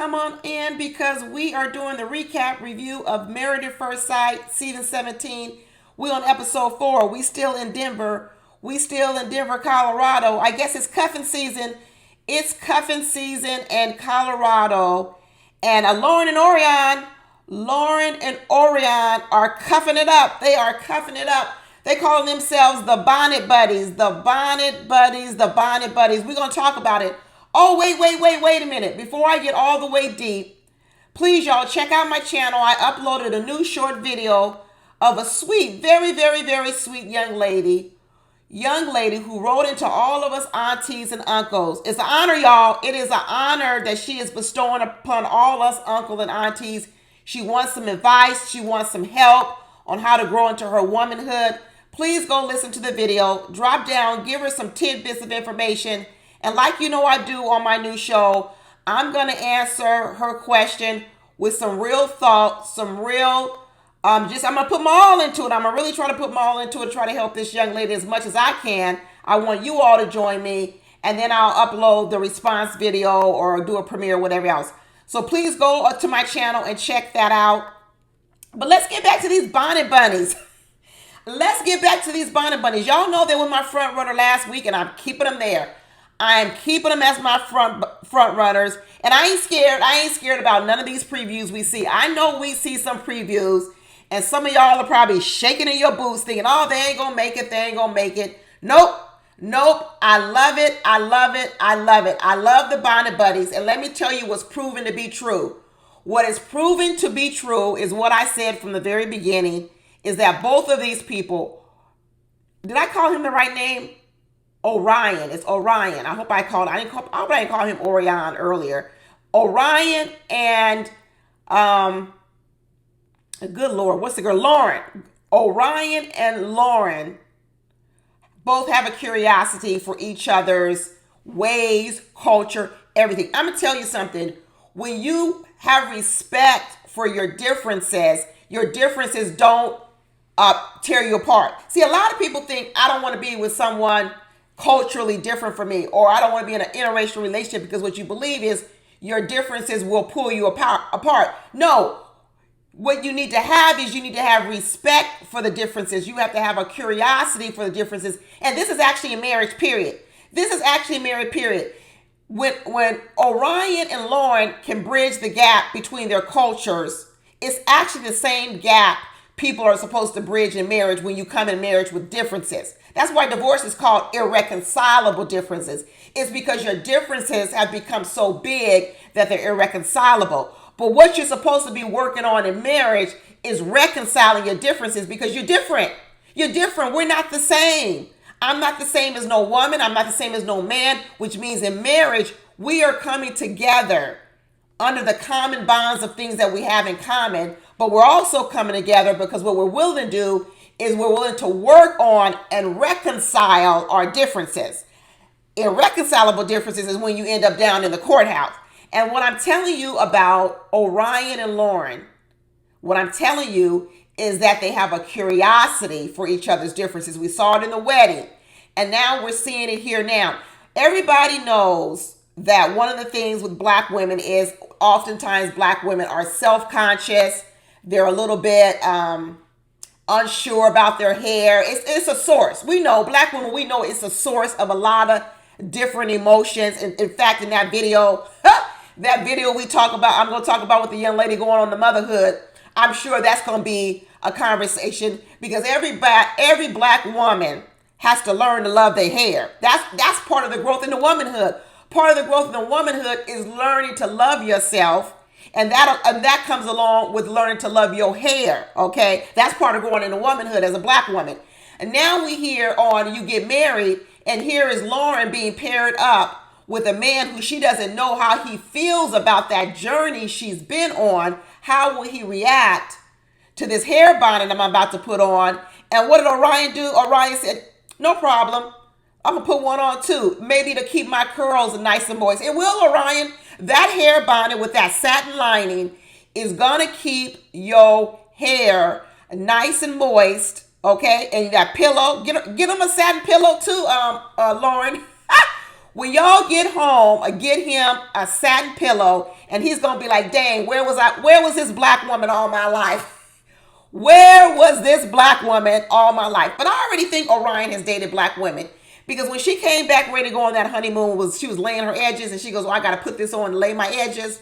come on in because we are doing the recap review of Married at First Sight, season 17. We're on episode 4. We still in Denver. We still in Denver, Colorado. I guess it's cuffing season. It's cuffing season in Colorado. And Lauren and Orion are cuffing it up. They are cuffing it up. They call themselves the Bonnet Buddies. The Bonnet Buddies. The Bonnet Buddies. We're going to talk about it. Oh, wait a minute. Before I get all the way deep, please, y'all, check out my channel. I uploaded a new short video of a sweet, very sweet young lady who wrote into all of us aunties and uncles. It's an honor, y'all. It is an honor that she is bestowing upon all us uncles and aunties. She wants some advice. She wants some help on how to grow into her womanhood. Please go listen to the video. Drop down. Give her some tidbits of information. And like you know I do on my new show, I'm going to answer her question with some real thought, some real, I'm going to put my all into it. I'm going to really try to put my all into it, try to help this young lady as much as I can. I want you all to join me, and then I'll upload the response video or do a premiere, whatever else. So please go to my channel and check that out. But let's get back to these bonnet bunnies. Let's get back to these bonnet bunnies. Y'all know they were my front runner last week, and I'm keeping them there. I'm keeping them as my front runners. And I ain't scared. I ain't scared about none of these previews we see. I know we see some previews, and some of y'all are probably shaking in your boots thinking, oh, they ain't gonna make it. They ain't gonna make it. Nope. I love it. I love the Bonnet Buddies. And let me tell you what's proven to be true. What is proven to be true is what I said from the very beginning, is that both of these people, did I call him the right name? Orion. It's Orion. I hope I didn't call him Orion earlier. Orion and good Lord, what's the girl? Lauren. Orion and Lauren both have a curiosity for each other's ways, culture, everything. I'm gonna tell you something. When you have respect for your differences don't tear you apart. See, a lot of people think I don't want to be with someone culturally different from me, or I don't want to be in an interracial relationship because what you believe is your differences will pull you apart. No, what you need to have is you need to have respect for the differences. You have to have a curiosity for the differences. And this is actually a marriage period. When Orion and Lauren can bridge the gap between their cultures, it's actually the same gap people are supposed to bridge in marriage when you come in marriage with differences. That's why divorce is called irreconcilable differences. It's because your differences have become so big that they're irreconcilable. But what you're supposed to be working on in marriage is reconciling your differences, because you're different. You're different. We're not the same. I'm not the same as no woman. I'm not the same as no man, which means in marriage, we are coming together under the common bonds of things that we have in common. But we're also coming together because what we're willing to do is we're willing to work on and reconcile our differences. Irreconcilable differences is when you end up down in the courthouse. And what I'm telling you about Orion and Lauren, what I'm telling you is that they have a curiosity for each other's differences. We saw it in the wedding, and now we're seeing it here now. Everybody knows that one of the things with black women is oftentimes black women are self-conscious. They're a little bit unsure about their hair. It's a source. We know, black women, we know it's a source of a lot of different emotions. In fact, in that video, we talk about, I'm going to talk about with the young lady going on the motherhood. I'm sure that's going to be a conversation, because every black woman has to learn to love their hair. That's part of the growth in the womanhood. Part of the growth in the womanhood is learning to love yourself. And that comes along with learning to love your hair, okay? That's part of growing into womanhood as a black woman. And now we hear on you get married, and here is Lauren being paired up with a man who she doesn't know how he feels about that journey she's been on. How will he react to this hair bonnet I'm about to put on? And what did Orion do? Orion said, no problem. I'm going to put one on too. Maybe to keep my curls nice and moist. It will, Orion. That hair bonnet with that satin lining is going to keep your hair nice and moist, okay? And you got pillow. Get them a satin pillow too, Lauren. When y'all get home, get him a satin pillow, and he's gonna be like, "Dang, where was I? Where was this black woman all my life? Where was this black woman all my life?" But I already think Orion has dated black women because when she came back ready to go on that honeymoon, she was laying her edges, and she goes, "Oh, I got to put this on and lay my edges."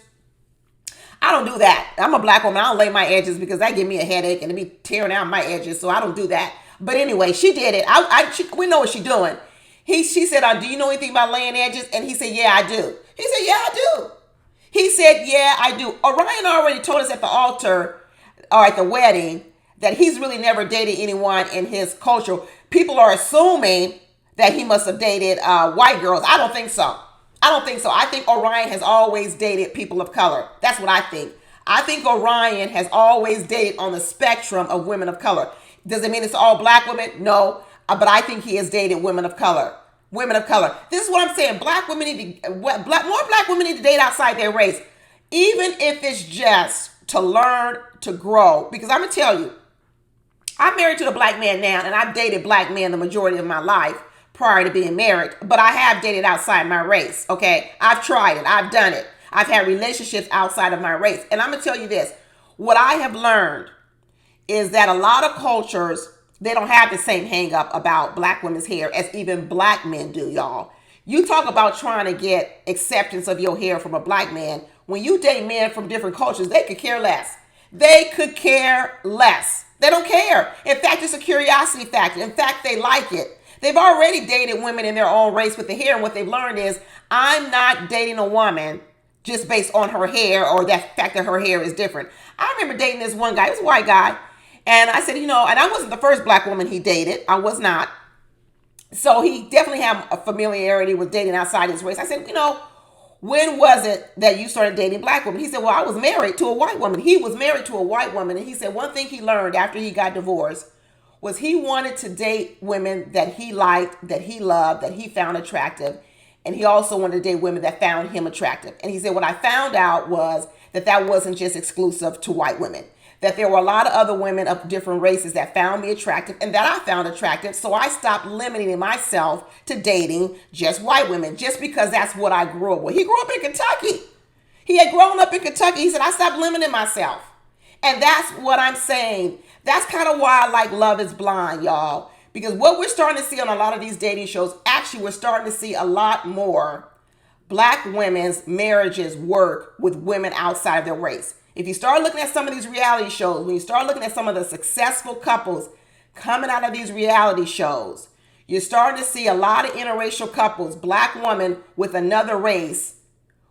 I don't do that. I'm a black woman. I don't lay my edges because that give me a headache and it be tearing out my edges. So I don't do that. But anyway, she did it. We know what she's doing. She said, "Do you know anything about laying edges?" And he said, "Yeah, I do." He said, "Yeah, I do." He said, "Yeah, I do." Orion already told us at the altar or at the wedding that he's really never dated anyone in his culture. People are assuming that he must have dated white girls. I don't think so. I don't think so. I think Orion has always dated people of color. That's what I think. I think Orion has always dated on the spectrum of women of color. Does it mean it's all black women? No. But I think he has dated women of color. Women of color. This is what I'm saying. Black women need to, more black women need to date outside their race. Even if it's just to learn, to grow. Because I'm going to tell you, I'm married to a black man now, and I've dated black men the majority of my life prior to being married, but I have dated outside my race, okay? I've tried it. I've done it. I've had relationships outside of my race. And I'm going to tell you this. What I have learned is that a lot of cultures, they don't have the same hang up about black women's hair as even black men do, y'all. You talk about trying to get acceptance of your hair from a black man. When you date men from different cultures, they could care less. They could care less. They don't care. In fact, it's a curiosity factor. In fact, they like it. They've already dated women in their own race with the hair, and what they've learned is, I'm not dating a woman just based on her hair or that fact that her hair is different. I remember dating this one guy. He was a white guy. And I said, and I wasn't the first black woman he dated. I was not. So he definitely had a familiarity with dating outside his race. I said, when was it that you started dating black women? He said, well, I was married to a white woman. He was married to a white woman. And he said one thing he learned after he got divorced was he wanted to date women that he liked, that he loved, that he found attractive. And he also wanted to date women that found him attractive. And he said, what I found out was that wasn't just exclusive to white women, that there were a lot of other women of different races that found me attractive and that I found attractive. So I stopped limiting myself to dating just white women just because that's what I grew up with. He grew up in Kentucky. He had grown up in Kentucky. He said, I stopped limiting myself. And that's what I'm saying. That's kind of why I like Love is Blind, y'all. Because what we're starting to see on a lot of these dating shows, actually we're starting to see a lot more black women's marriages work with women outside of their race. If you start looking at some of these reality shows, when you start looking at some of the successful couples coming out of these reality shows, you're starting to see a lot of interracial couples, black women with another race,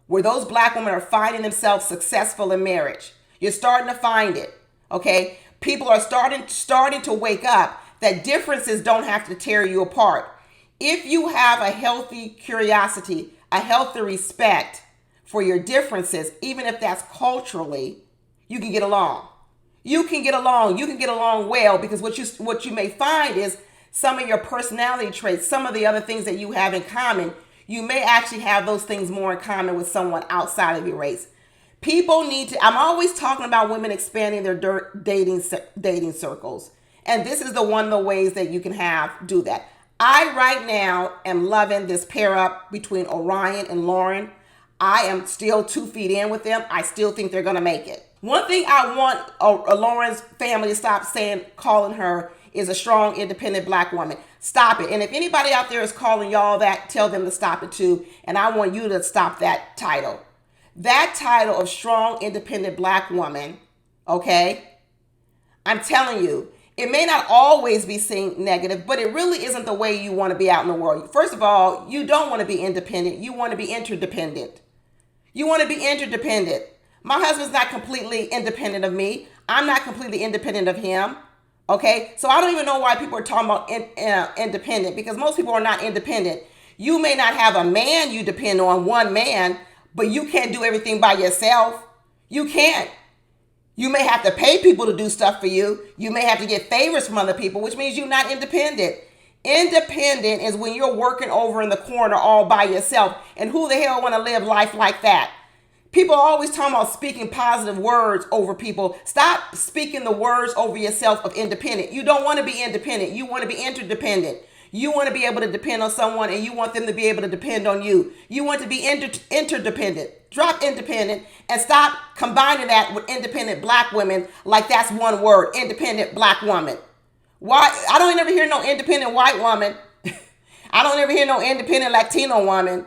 where those black women are finding themselves successful in marriage. You're starting to find it, okay? People are starting to wake up that differences don't have to tear you apart. If you have a healthy curiosity, a healthy respect for your differences, even if that's culturally, you can get along. You can get along. You can get along well, because what you may find is some of your personality traits, some of the other things that you have in common, you may actually have those things more in common with someone outside of your race. People need to, I'm always talking about women expanding their dating circles. And this is one of the ways that you can do that. I right now am loving this pair up between Orion and Lauren. I am still 2 feet in with them. I still think they're going to make it. One thing I want Lauren's family to stop calling her is a strong, independent black woman. Stop it. And if anybody out there is calling y'all that, tell them to stop it too. And I want you to stop that title. That title of strong, independent black woman, okay? I'm telling you, it may not always be seen negative, but it really isn't the way you want to be out in the world. First of all, you don't want to be independent. You want to be interdependent. You want to be interdependent. My husband's not completely independent of me. I'm not completely independent of him. Okay? So I don't even know why people are talking about independent, because most people are not independent. You may not have a man you depend on, one man, but you can't do everything by yourself. You can't. You may have to pay people to do stuff for you. You may have to get favors from other people, which means you're not independent. Independent is when you're working over in the corner all by yourself. And who the hell want to live life like that? People are always talking about speaking positive words over people. Stop speaking the words over yourself of independent. You don't want to be independent. You want to be interdependent. You want to be able to depend on someone and you want them to be able to depend on you. You want to be interdependent. Drop independent and stop combining that with independent black women like that's one word, independent black woman. Why? I don't ever hear no independent white woman. I don't ever hear no independent Latino woman.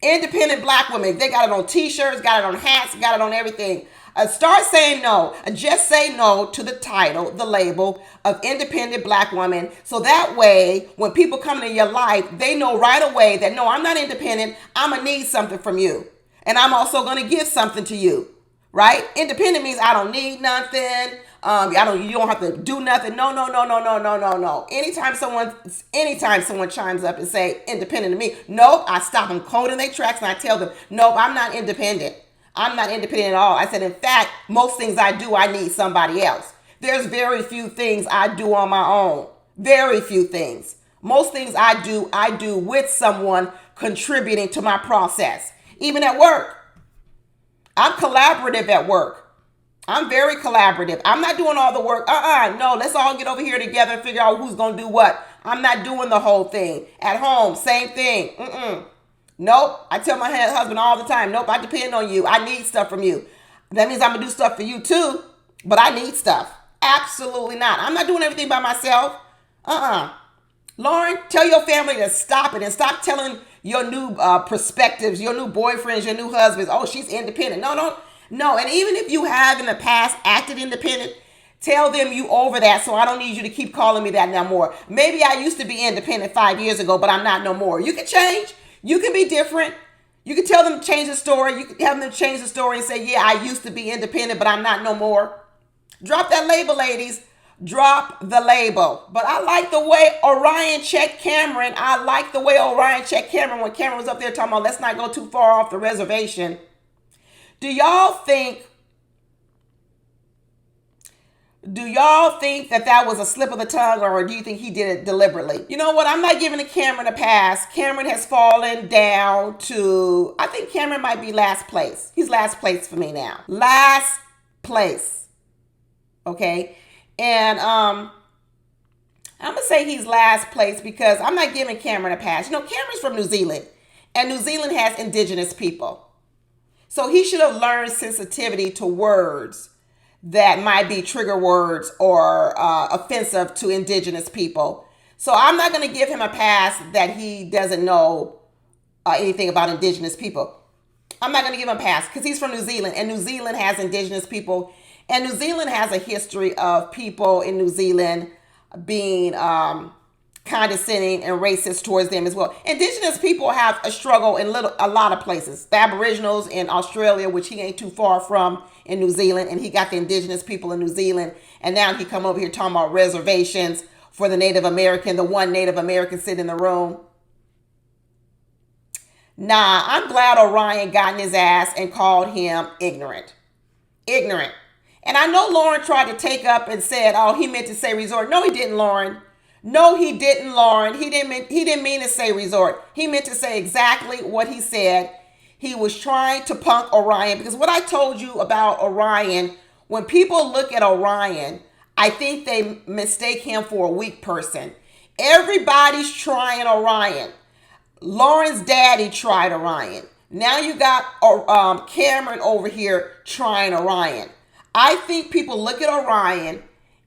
Independent black women. They got it on t-shirts, got it on hats, got it on everything. Start saying no. Just say no to the title, the label of independent black woman. So that way, when people come into your life, they know right away that no, I'm not independent. I'm going to need something from you. And I'm also going to give something to you. Right? Independent means I don't need nothing. You don't have to do nothing. No. Anytime someone chimes up and say independent to me, nope, I stop them cold in their tracks and I tell them, nope, I'm not independent. I'm not independent at all. I said, in fact, most things I do, I need somebody else. There's very few things I do on my own. Very few things. Most things I do with someone contributing to my process. Even at work. I'm collaborative at work. I'm very collaborative. I'm not doing all the work. No, let's all get over here together and figure out who's going to do what. I'm not doing the whole thing. At home, same thing. Nope. I tell my husband all the time, nope, I depend on you. I need stuff from you. That means I'm going to do stuff for you too, but I need stuff. Absolutely not. I'm not doing everything by myself. Lauren, tell your family to stop it and stop telling your new perspectives, your new boyfriends, your new husbands, oh, she's independent. No. And even if you have in the past acted independent, tell them you over that, so I don't need you to keep calling me that no more. Maybe I used to be independent 5 years ago, but I'm not no more. You can change. You can be different. You can tell them to change the story. You can have them change the story and say, yeah, I used to be independent, but I'm not no more. Drop that label, ladies. Drop the label. But I like the way Orion checked Cameron. When Cameron was up there talking about let's not go too far off the reservation. Do y'all think that was a slip of the tongue, or do you think he did it deliberately? You know what? I'm not giving Cameron a pass. Cameron has fallen down to, I think Cameron might be last place. He's last place for me now. Last place. Okay? And I'm going to say he's last place because I'm not giving Cameron a pass. You know, Cameron's from New Zealand, and New Zealand has indigenous people. So he should have learned sensitivity to words that might be trigger words or offensive to indigenous people. So I'm not going to give him a pass that he doesn't know anything about indigenous people. I'm not going to give him a pass because he's from New Zealand, and New Zealand has indigenous people. And New Zealand has a history of people in New Zealand being condescending and racist towards them as well. Indigenous people have a struggle in a lot of places. The Aboriginals in Australia, which he ain't too far from, in New Zealand, and he got the indigenous people in New Zealand, and now he come over here talking about reservations for the Native American, the one Native American sitting in the room. Nah, I'm glad Orion got in his ass and called him ignorant. Ignorant. And I know Lauren tried to take up and said, oh, he meant to say resort. No, he didn't, Lauren. No, he didn't, Lauren. He didn't mean to say resort. He meant to say exactly what he said. He was trying to punk Orion, because what I told you about Orion, when people look at Orion, I think they mistake him for a weak person. Everybody's trying Orion. Lauren's daddy tried Orion. Now you got Cameron over here trying Orion. I think people look at Orion,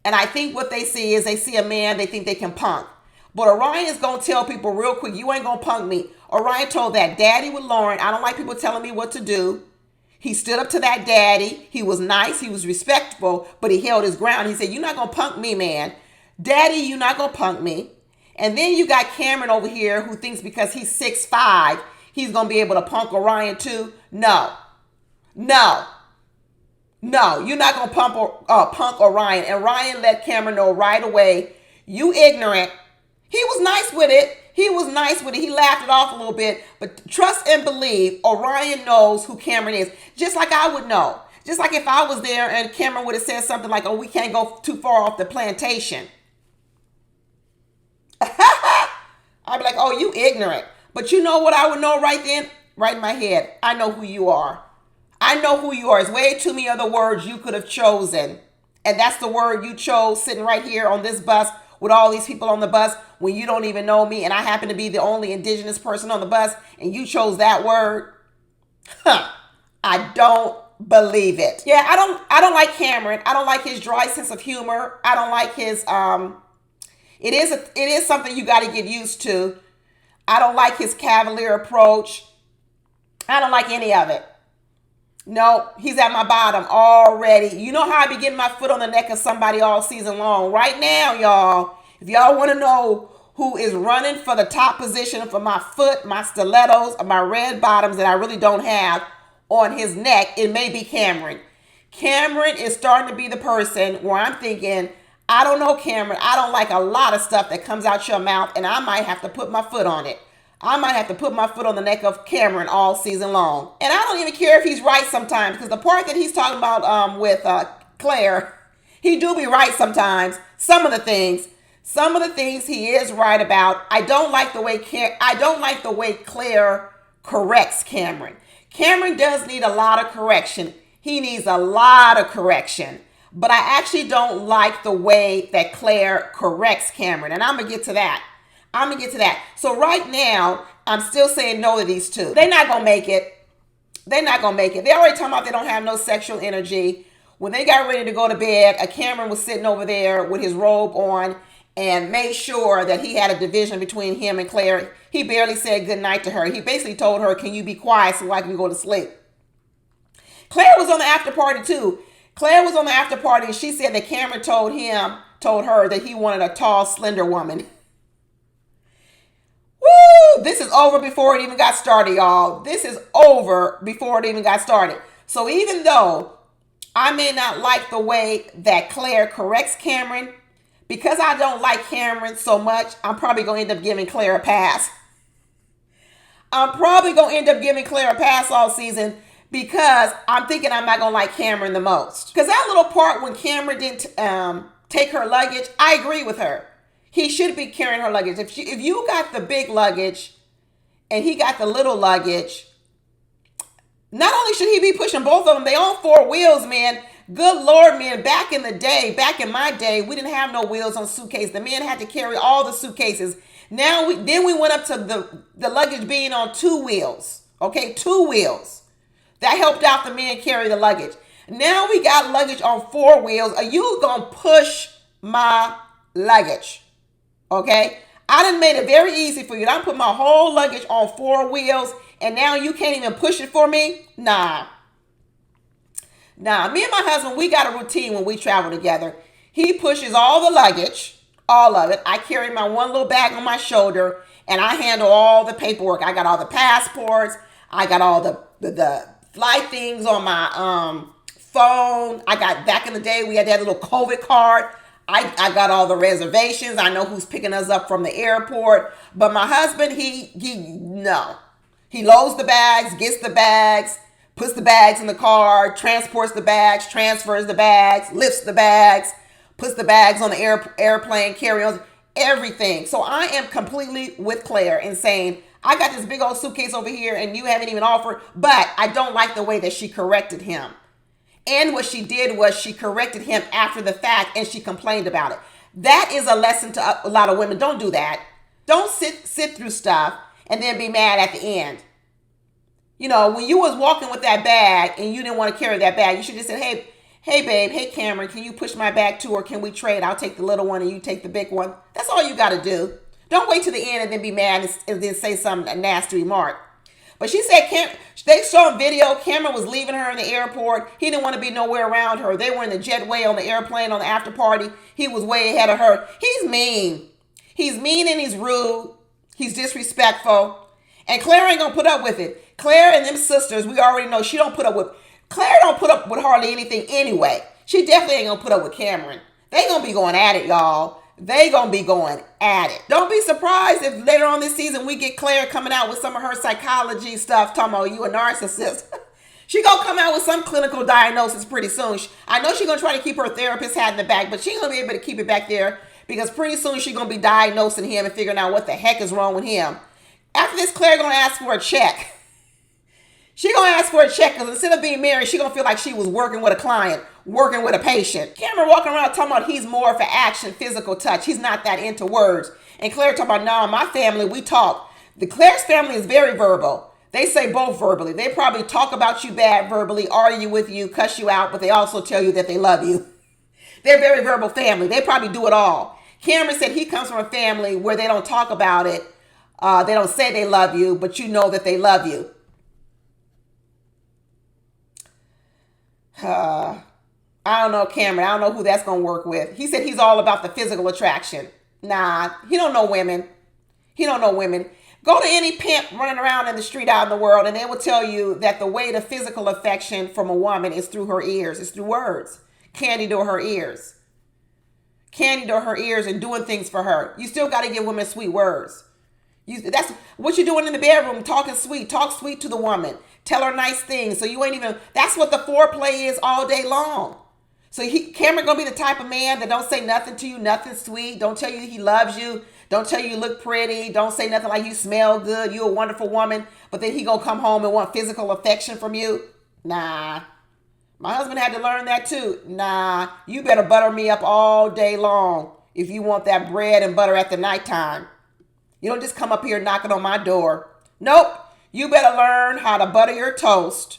and I think what they see is they see a man they think they can punk. But Orion is going to tell people real quick, you ain't going to punk me. Orion told that daddy with Lauren, I don't like people telling me what to do. He stood up to that daddy. He was nice. He was respectful, but he held his ground. He said, you're not going to punk me, man. Daddy, you're not going to punk me. And then you got Cameron over here who thinks because he's 6'5", he's going to be able to punk Orion too. No, you're not going to punk Orion. And Ryan let Cameron know right away, you ignorant. He was nice with it. He laughed it off a little bit. But trust and believe, Orion knows who Cameron is. Just like I would know. Just like if I was there and Cameron would have said something like, oh, we can't go too far off the plantation. I'd be like, oh, you ignorant. But you know what I would know right then? Right in my head. I know who you are. It's way too many other words you could have chosen. And that's the word you chose sitting right here on this bus with all these people on the bus when you don't even know me and I happen to be the only indigenous person on the bus and you chose that word? Huh. I don't believe it. Yeah, I don't like Cameron. I don't like his dry sense of humor. I don't like his it is something you got to get used to. I don't like his cavalier approach. I don't like any of it. No, he's at my bottom already. You know how I be getting my foot on the neck of somebody all season long. Right now, y'all, if y'all want to know who is running for the top position for my foot, my stilettos, or my red bottoms that I really don't have on his neck, it may be Cameron. Cameron is starting to be the person where I'm thinking, I don't know, Cameron, I don't like a lot of stuff that comes out your mouth, and I might have to put my foot on it. I might have to put my foot on the neck of Cameron all season long. And I don't even care if he's right sometimes, because the part that he's talking about with Claire, he do be right sometimes. Some of the things he is right about. I don't like the way Claire corrects Cameron. Cameron does need a lot of correction. He needs a lot of correction. But I actually don't like the way that Claire corrects Cameron. And I'm going to get to that. So right now, I'm still saying no to these two. They're not going to make it. They already talking about they don't have no sexual energy. When they got ready to go to bed, Cameron was sitting over there with his robe on and made sure that he had a division between him and Claire. He barely said goodnight to her. He basically told her, can you be quiet so I can go to sleep? Claire was on the after party too. And she said that Cameron told her that he wanted a tall, slender woman. Woo! This is over before it even got started, y'all. So even though I may not like the way that Claire corrects Cameron, because I don't like Cameron so much, I'm probably going to end up giving Claire a pass. All season because I'm thinking I'm not going to like Cameron the most. Because that little part when Cameron didn't take her luggage, I agree with her. He should be carrying her luggage. If you got the big luggage and he got the little luggage, not only should he be pushing both of them, they on four wheels, man. Good Lord, man. Back in my day, we didn't have no wheels on suitcases. The men had to carry all the suitcases. Then we went up to the luggage being on two wheels. Okay, two wheels. That helped out the men carry the luggage. Now we got luggage on four wheels. Are you going to push my luggage? Okay? I done made it very easy for you. I put my whole luggage on four wheels and now you can't even push it for me? Nah. Me and my husband, we got a routine when we travel together. He pushes all the luggage, all of it. I carry my one little bag on my shoulder and I handle all the paperwork. I got all the passports. I got all the flight things on my phone. I got, back in the day, we had that little COVID card. I got all the reservations. I know who's picking us up from the airport. But my husband, he loads the bags, gets the bags, puts the bags in the car, transports the bags, transfers the bags, lifts the bags, puts the bags on the airplane, carry-ons, everything. So I am completely with Claire in saying, I got this big old suitcase over here and you haven't even offered, but I don't like the way that she corrected him. And what she did was she corrected him after the fact and she complained about it. That is a lesson to a lot of women. Don't do that. Don't sit through stuff and then be mad at the end. You know, when you was walking with that bag and you didn't want to carry that bag, you should just say, hey babe, hey Cameron, can you push my bag too, or can we trade? I'll take the little one and you take the big one. That's all you got to do. Don't wait to the end and then be mad and then say some nasty remark. But she said they saw a video. Cameron was leaving her in the airport. He didn't want to be nowhere around her. They were in the jetway on the airplane on the after party. He was way ahead of her. He's mean. He's mean and he's rude. He's disrespectful. And Claire ain't going to put up with it. Claire and them sisters, we already know Claire don't put up with hardly anything anyway. She definitely ain't going to put up with Cameron. They going to be going at it, y'all. They gonna be going at it. Don't be surprised if later on this season we get Claire coming out with some of her psychology stuff, talking about you a narcissist. She gonna come out with some clinical diagnosis pretty soon. I know she's gonna try to keep her therapist hat in the back, but she ain't gonna be able to keep it back there because pretty soon she's gonna be diagnosing him and figuring out what the heck is wrong with him. After this, Claire gonna ask for a check. She gonna ask for a check because instead of being married, she gonna feel like she was working with a client, working with a patient. Cameron walking around talking about he's more for action, physical touch. He's not that into words. And Claire talking about, no, my family, we talk. The Claire's family is very verbal. They say both verbally. They probably talk about you bad verbally, argue with you, cuss you out, but they also tell you that they love you. They're a very verbal family. They probably do it all. Cameron said he comes from a family where they don't talk about it. They don't say they love you, but you know that they love you. I don't know, Cameron. I don't know who that's going to work with. He said he's all about the physical attraction. Nah, he don't know women. He don't know women. Go to any pimp running around in the street out in the world, and they will tell you that the way to physical affection from a woman is through her ears. It's through words. Candy to her ears. Candy to her ears and doing things for her. You still got to give women sweet words. That's what you're doing in the bedroom, talking sweet. Talk sweet to the woman. Tell her nice things. So you ain't even, that's what the foreplay is all day long. So Cameron gonna be the type of man that don't say nothing to you, nothing sweet. Don't tell you he loves you. Don't tell you look pretty. Don't say nothing like you smell good. You a wonderful woman. But then he gonna come home and want physical affection from you. Nah. My husband had to learn that too. Nah. You better butter me up all day long if you want that bread and butter at the nighttime. You don't just come up here knocking on my door. Nope. You better learn how to butter your toast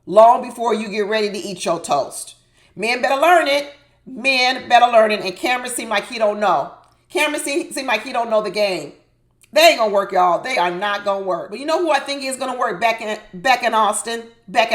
long before you get ready to eat your toast. Men better learn it. Men better learn it. And Cameron seemed like he don't know. Cameron seemed like he don't know the game. They ain't gonna work, y'all. They are not gonna work. But you know who I think is gonna work? Beck and Austin. They're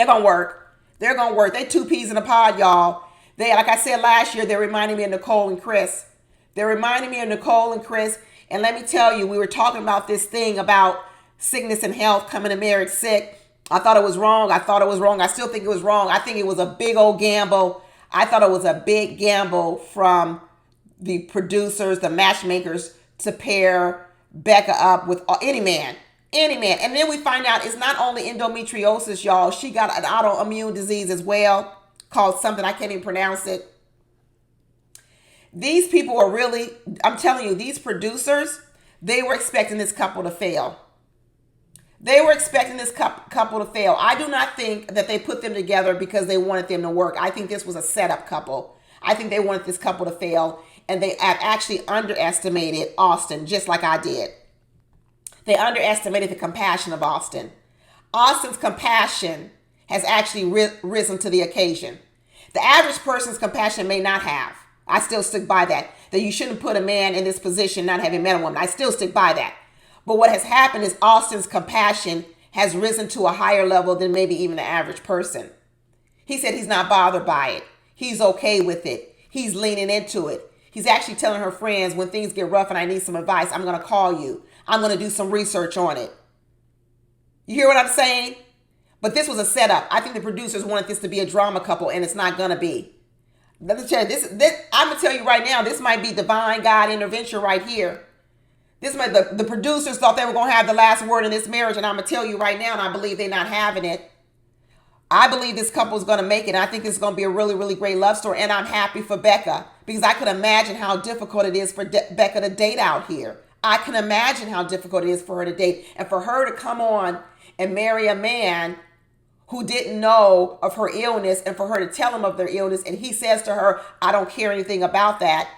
gonna work. They're gonna work. They two peas in a pod, y'all. They, like I said last year, they're reminding me of Nicole and Chris. They're reminding me of Nicole and Chris. And let me tell you, we were talking about this thing about sickness and health, coming to marriage sick. I thought it was wrong. I still think it was wrong. I think it was a big old gamble. I thought it was a big gamble from the producers, the matchmakers, to pair Becca up with any man. And then we find out it's not only endometriosis, y'all. She got an autoimmune disease as well, called something, I can't even pronounce it. These people are really, I'm telling you, these producers, they were expecting this couple to fail. They were expecting this couple to fail. I do not think that they put them together because they wanted them to work. I think this was a setup couple. I think they wanted this couple to fail, and they have actually underestimated Austin, just like I did. They underestimated the compassion of Austin. Austin's compassion has actually risen to the occasion. The average person's compassion may not have. I still stick by that you shouldn't put a man in this position not having met a woman. I still stick by that. But what has happened is Austin's compassion has risen to a higher level than maybe even the average person. He said he's not bothered by it. He's okay with it. He's leaning into it. He's actually telling her friends, when things get rough and I need some advice, I'm going to call you. I'm going to do some research on it. You hear what I'm saying? But this was a setup. I think the producers wanted this to be a drama couple, and it's not going to be. Let me tell you, I'm going to tell you right now, this might be divine God intervention right here. The producers thought they were going to have the last word in this marriage, and I'm going to tell you right now, and I believe they're not having it. I believe this couple is going to make it. I think it's going to be a really, really great love story, and I'm happy for Becca, because I could imagine how difficult it is for Becca to date out here. I can imagine how difficult it is for her to date, and for her to come on and marry a man who didn't know of her illness, and for her to tell him of their illness, and he says to her, I don't care anything about that.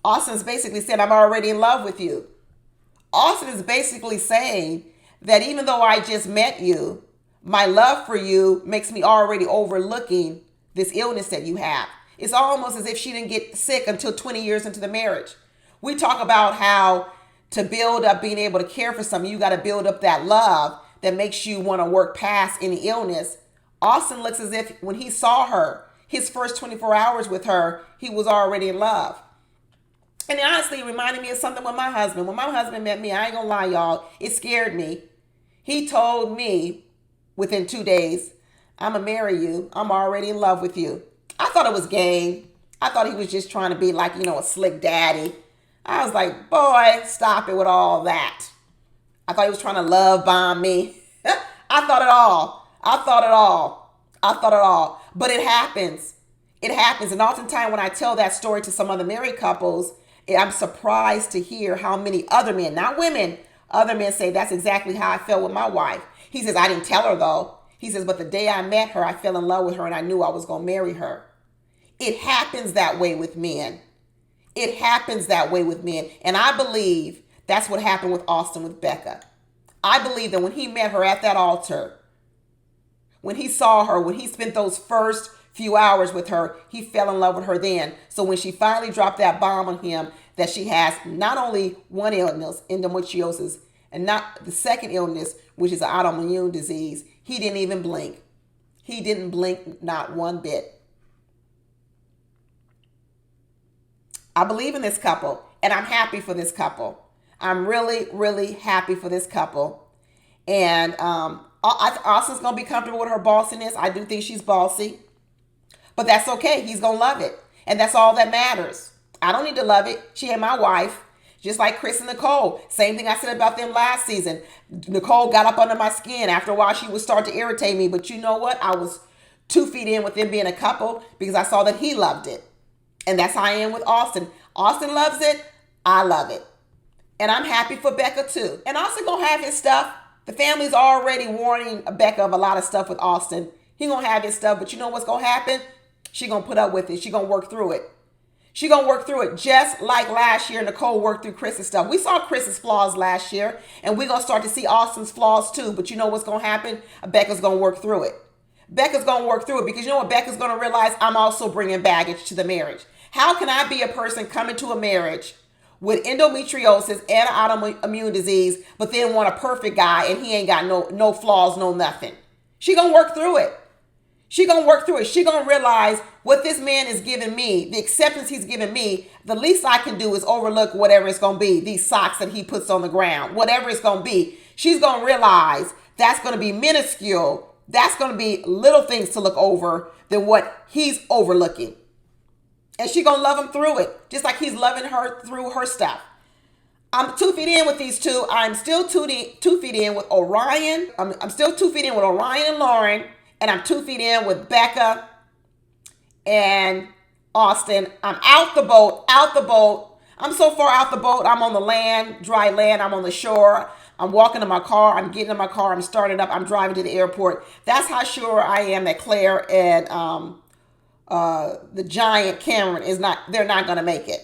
Austin's basically said, I'm already in love with you. Austin is basically saying that even though I just met you, my love for you makes me already overlooking this illness that you have. It's almost as if she didn't get sick until 20 years into the marriage. We talk about how to build up being able to care for someone, you got to build up that love that makes you want to work past any illness. Austin looks as if when he saw her, his first 24 hours with her, he was already in love. And honestly, it reminded me of something with my husband. When my husband met me, I ain't gonna lie, y'all, it scared me. He told me within 2 days, I'm gonna marry you. I'm already in love with you. I thought it was game. I thought he was just trying to be like, a slick daddy. I was like, boy, stop it with all that. I thought he was trying to love bomb me. I thought it all. But it happens. It happens. And oftentimes when I tell that story to some other married couples, I'm surprised to hear how many other men, not women, other men say that's exactly how I felt with my wife. He says, I didn't tell her though. He says, but the day I met her, I fell in love with her and I knew I was going to marry her. It happens that way with men. It happens that way with men. And I believe that's what happened with Austin with Becca. I believe that when he met her at that altar, when he saw her, when he spent those first few hours with her, he fell in love with her then. So when she finally dropped that bomb on him that she has not only one illness, endometriosis, and not the second illness, which is an autoimmune disease, he didn't even blink. He didn't blink not one bit. I believe in this couple, and I'm happy for this couple. I'm really, really happy for this couple. And Austin's going to be comfortable with her bossiness. I do think she's bossy. But that's okay. He's going to love it. And that's all that matters. I don't need to love it. She ain't my wife. Just like Chris and Nicole. Same thing I said about them last season. Nicole got up under my skin. After a while, she would start to irritate me. But you know what? I was 2 feet in with them being a couple because I saw that he loved it. And that's how I am with Austin. Austin loves it. I love it. And I'm happy for Becca too. And Austin gonna have his stuff. The family's already warning Becca of a lot of stuff with Austin. He gonna have his stuff, but you know what's gonna happen? She gonna put up with it. She gonna work through it. She gonna work through it just like last year Nicole worked through Chris's stuff. We saw Chris's flaws last year, and we're gonna start to see Austin's flaws too. But you know what's gonna happen? Becca's gonna work through it. Becca's gonna work through it because you know what? Becca's gonna realize I'm also bringing baggage to the marriage. How can I be a person coming to a marriage with endometriosis and autoimmune disease, but then want a perfect guy and he ain't got no flaws, no nothing? She gonna work through it. She gonna work through it. She gonna realize what this man is giving me, the acceptance he's giving me, the least I can do is overlook whatever it's gonna be, these socks that he puts on the ground, whatever it's gonna be. She's gonna realize that's gonna be minuscule. That's gonna be little things to look over than what he's overlooking. And she gonna love him through it, just like he's loving her through her stuff. I'm 2 feet in with these two. I'm still 2 feet in with Orion. I'm still 2 feet in with Orion and Lauren. And I'm 2 feet in with Becca and Austin. I'm out the boat. I'm so far out the boat. I'm on the land, dry land. I'm on the shore. I'm walking to my car. I'm getting in my car. I'm starting up. I'm driving to the airport. That's how sure I am that Claire and the giant Cameron they're not going to make it.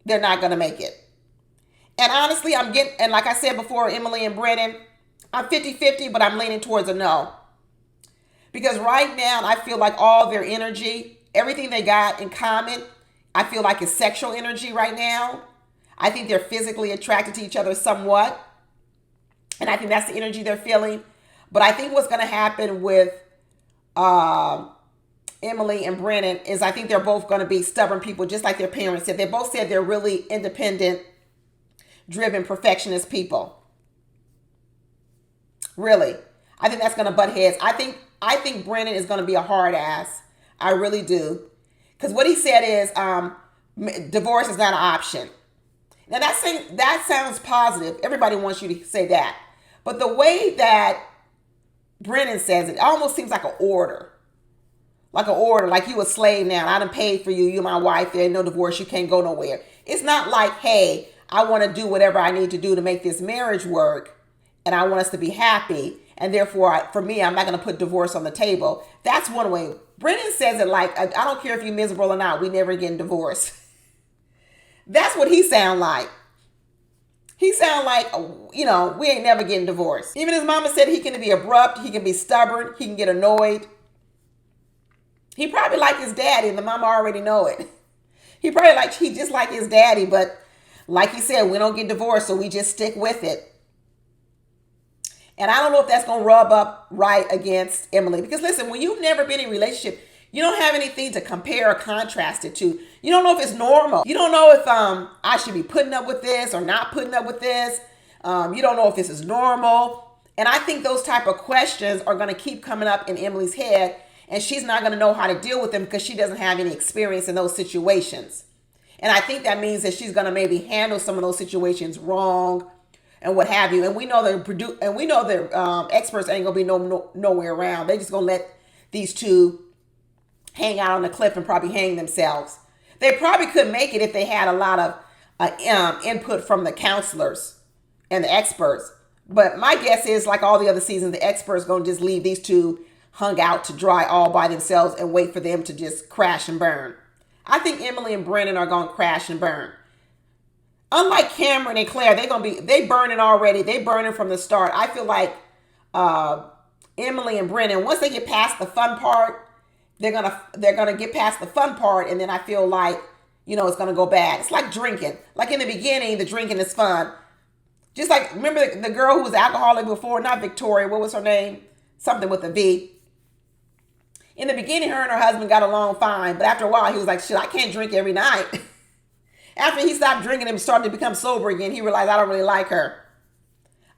They're not going to make it. And honestly, and like I said before, Emily and Brennan, I'm 50-50, but I'm leaning towards a no. Because right now, I feel like all their energy, everything they got in common, I feel like it's sexual energy right now. I think they're physically attracted to each other somewhat. And I think that's the energy they're feeling. But I think what's going to happen with Emily and Brennan is I think they're both going to be stubborn people, just like their parents said. They both said they're really independent, driven, perfectionist people. Really. I think that's going to butt heads. I think Brennan is going to be a hard ass. I really do. Because what he said is divorce is not an option. Now that sounds positive. Everybody wants you to say that. But the way that Brennan says it almost seems like an order. Like an order, like you a slave now. I done paid for you. You're my wife. There ain't no divorce. You can't go nowhere. It's not like, hey, I want to do whatever I need to do to make this marriage work. And I want us to be happy. And therefore, for me, I'm not going to put divorce on the table. That's one way. Brennan says it like, I don't care if you're miserable or not. We never getting divorced. That's what he sound like. He sound like, we ain't never getting divorced. Even his mama said he can be abrupt. He can be stubborn. He can get annoyed. He probably like his daddy, and the mama already know it. He just like his daddy, but like he said, we don't get divorced, so we just stick with it. And I don't know if that's going to rub up right against Emily. Because listen, when you've never been in a relationship, you don't have anything to compare or contrast it to. You don't know if it's normal. You don't know if I should be putting up with this or not putting up with this. You don't know if this is normal. And I think those type of questions are going to keep coming up in Emily's head. And she's not going to know how to deal with them because she doesn't have any experience in those situations. And I think that means that she's going to maybe handle some of those situations wrong and what have you. And we know the experts ain't gonna be nowhere around. They just gonna let these two hang out on the cliff and probably hang themselves. They probably could make it if they had a lot of input from the counselors and the experts. But my guess is, like all the other seasons, the experts going to just leave these two hung out to dry all by themselves and wait for them to just crash and burn. I think Emily and Brennan are going to crash and burn. Unlike Cameron and Claire, they burning already. They burning from the start. I feel like Emily and Brennan, once they get past the fun part, they're gonna get past the fun part, and then I feel like, it's gonna go bad. It's like drinking. Like in the beginning, the drinking is fun. Just like, remember the girl who was alcoholic before, not Victoria, what was her name? Something with a V. In the beginning, her and her husband got along fine, but after a while, he was like, shit, I can't drink every night. After he stopped drinking and started to become sober again, he realized, I don't really like her.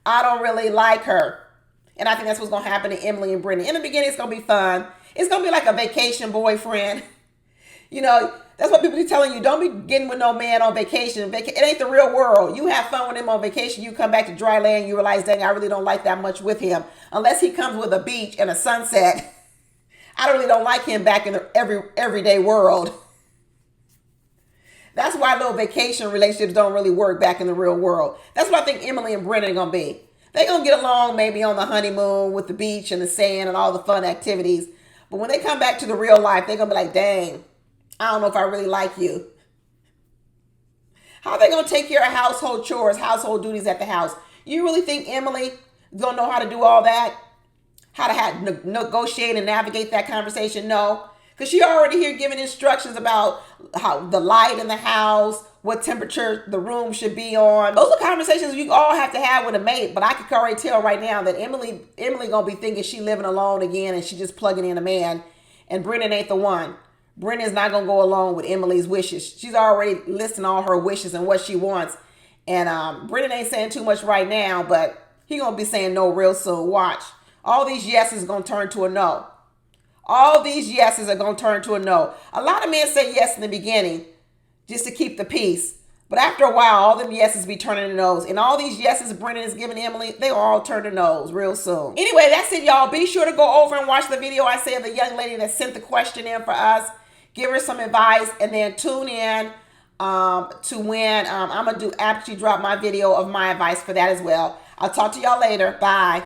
I don't really like her. And I think that's what's going to happen to Emily and Brennan. In the beginning, it's going to be fun. It's going to be like a vacation boyfriend. That's what people be telling you. Don't be getting with no man on vacation. It ain't the real world. You have fun with him on vacation. You come back to dry land. You realize, dang, I really don't like that much with him. Unless he comes with a beach and a sunset. I really don't like him back in the everyday world. That's why little vacation relationships don't really work back in the real world. That's what I think Emily and Brennan are going to be. They're going to get along maybe on the honeymoon with the beach and the sand and all the fun activities. But when they come back to the real life, they're going to be like, dang, I don't know if I really like you. How are they going to take care of household chores, household duties at the house? You really think Emily is going to know how to do all that? How to negotiate and navigate that conversation? No. Because she already here giving instructions about how the light in the house, what temperature the room should be on. Those are conversations you all have to have with a mate. But I can already tell right now that Emily going to be thinking she living alone again and she just plugging in a man. And Brennan ain't the one. Brennan's not going to go along with Emily's wishes. She's already listing all her wishes and what she wants. And Brennan ain't saying too much right now, but he going to be saying no real soon. Watch. All these yeses going to turn to a no. All these yeses are going to turn to a no. A lot of men say yes in the beginning just to keep the peace. But after a while, all them yeses be turning to no's. And all these yeses Brennan is giving Emily, they all turn to no's real soon. Anyway, that's it, y'all. Be sure to go over and watch the video I said, the young lady that sent the question in for us. Give her some advice. And then tune in to when I'm going to actually drop my video of my advice for that as well. I'll talk to y'all later. Bye.